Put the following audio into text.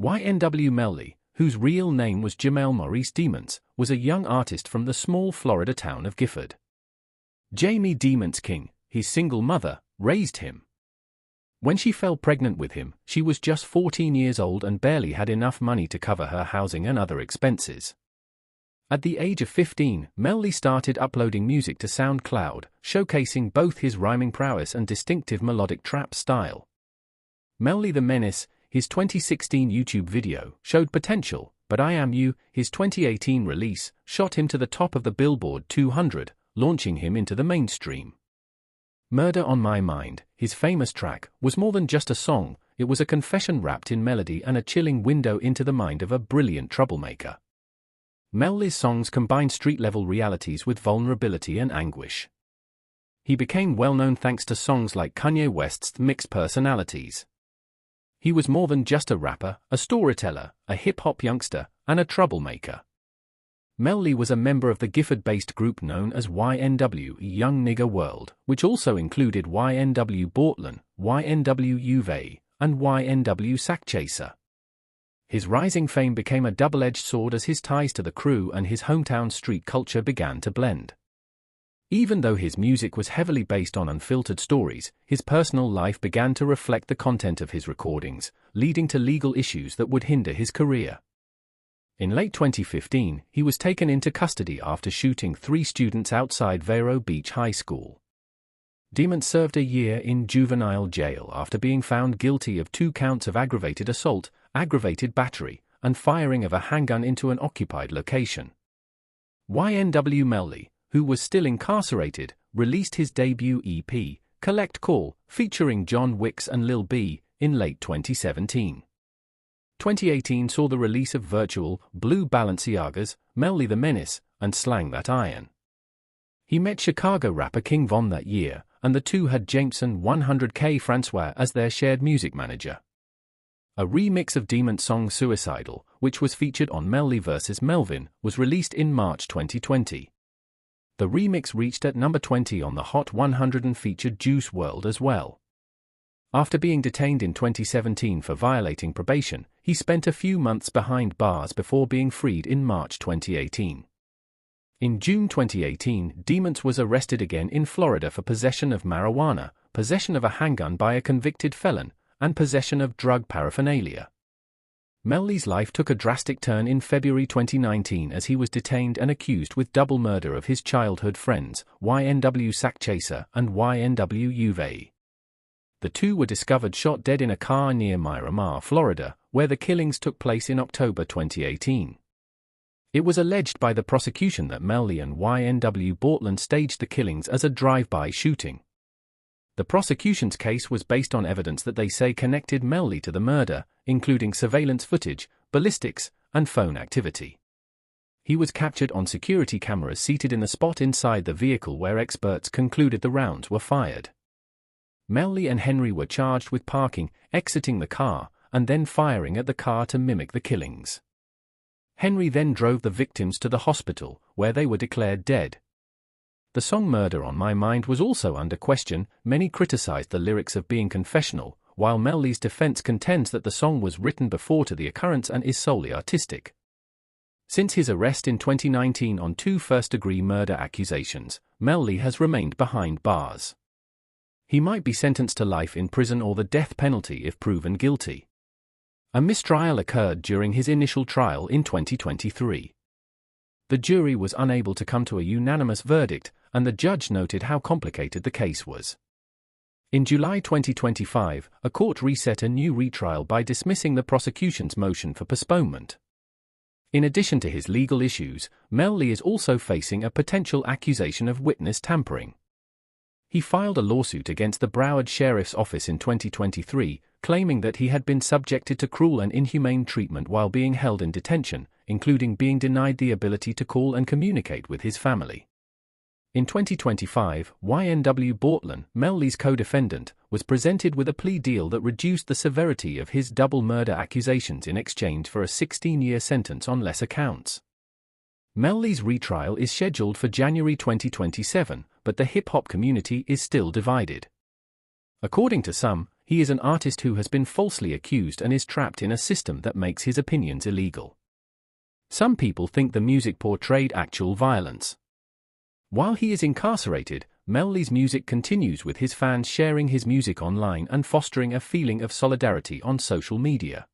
YNW Melly, whose real name was Jamell Maurice Demons, was a young artist from the small Florida town of Gifford. Jamie Demons King, his single mother, raised him. When she fell pregnant with him, she was just 14 years old and barely had enough money to cover her housing and other expenses. At the age of 15, Melly started uploading music to SoundCloud, showcasing both his rhyming prowess and distinctive melodic trap style. Melly the Menace, his 2016 YouTube video, showed potential, but I Am You, his 2018 release, shot him to the top of the Billboard 200, launching him into the mainstream. Murder on My Mind, his famous track, was more than just a song, it was a confession wrapped in melody and a chilling window into the mind of a brilliant troublemaker. Melly's songs combine street-level realities with vulnerability and anguish. He became well-known thanks to songs like Kanye West's Mixed Personalities. He was more than just a rapper, a storyteller, a hip-hop youngster, and a troublemaker. Melly was a member of the Gifford-based group known as YNW Young Nigga World, which also included YNW Portland, YNW Juvy, and YNW Sakchaser. His rising fame became a double-edged sword as his ties to the crew and his hometown street culture began to blend. Even though his music was heavily based on unfiltered stories, his personal life began to reflect the content of his recordings, leading to legal issues that would hinder his career. In late 2015, he was taken into custody after shooting 3 students outside Vero Beach High School. Demons served a year in juvenile jail after being found guilty of 2 counts of aggravated assault, aggravated battery, and firing of a handgun into an occupied location. YNW Melly, who was still incarcerated, released his debut EP, Collect Call, featuring John Wicks and Lil B, in late 2017. 2018 saw the release of Virtual, Blue Balenciagas, Melly the Menace, and Slang That Iron. He met Chicago rapper King Von that year, and the two had Jameson 100K Francois as their shared music manager. A remix of Demon's song Suicidal, which was featured on Melly vs. Melvin, was released in March 2020. The remix reached at number 20 on the Hot 100 and featured Juice WRLD as well. After being detained in 2017 for violating probation, he spent a few months behind bars before being freed in March 2018. In June 2018, Demons was arrested again in Florida for possession of marijuana, possession of a handgun by a convicted felon, and possession of drug paraphernalia. Melly's life took a drastic turn in February 2019 as he was detained and accused with double murder of his childhood friends, YNW Sakchaser and YNW Juvy. The two were discovered shot dead in a car near Miramar, Florida, where the killings took place in October 2018. It was alleged by the prosecution that Melly and YNW Portland staged the killings as a drive-by shooting. The prosecution's case was based on evidence that they say connected Melly to the murder, including surveillance footage, ballistics, and phone activity. He was captured on security cameras seated in the spot inside the vehicle where experts concluded the rounds were fired. Melly and Henry were charged with parking, exiting the car, and then firing at the car to mimic the killings. Henry then drove the victims to the hospital, where they were declared dead. The song Murder on My Mind was also under question. Many criticized the lyrics of being confessional, while Melly's defense contends that the song was written before to the occurrence and is solely artistic. Since his arrest in 2019 on 2 first-degree murder accusations, Melly has remained behind bars. He might be sentenced to life in prison or the death penalty if proven guilty. A mistrial occurred during his initial trial in 2023. The jury was unable to come to a unanimous verdict, and the judge noted how complicated the case was. In July 2025, a court reset a new retrial by dismissing the prosecution's motion for postponement. In addition to his legal issues, Melly is also facing a potential accusation of witness tampering. He filed a lawsuit against the Broward Sheriff's Office in 2023, claiming that he had been subjected to cruel and inhumane treatment while being held in detention, including being denied the ability to call and communicate with his family. In 2025, YNW Portland, Melly's co-defendant, was presented with a plea deal that reduced the severity of his double murder accusations in exchange for a 16-year sentence on lesser counts. Melly's retrial is scheduled for January 2027, but the hip-hop community is still divided. According to some, he is an artist who has been falsely accused and is trapped in a system that makes his opinions illegal. Some people think the music portrayed actual violence. While he is incarcerated, Melly's music continues with his fans sharing his music online and fostering a feeling of solidarity on social media.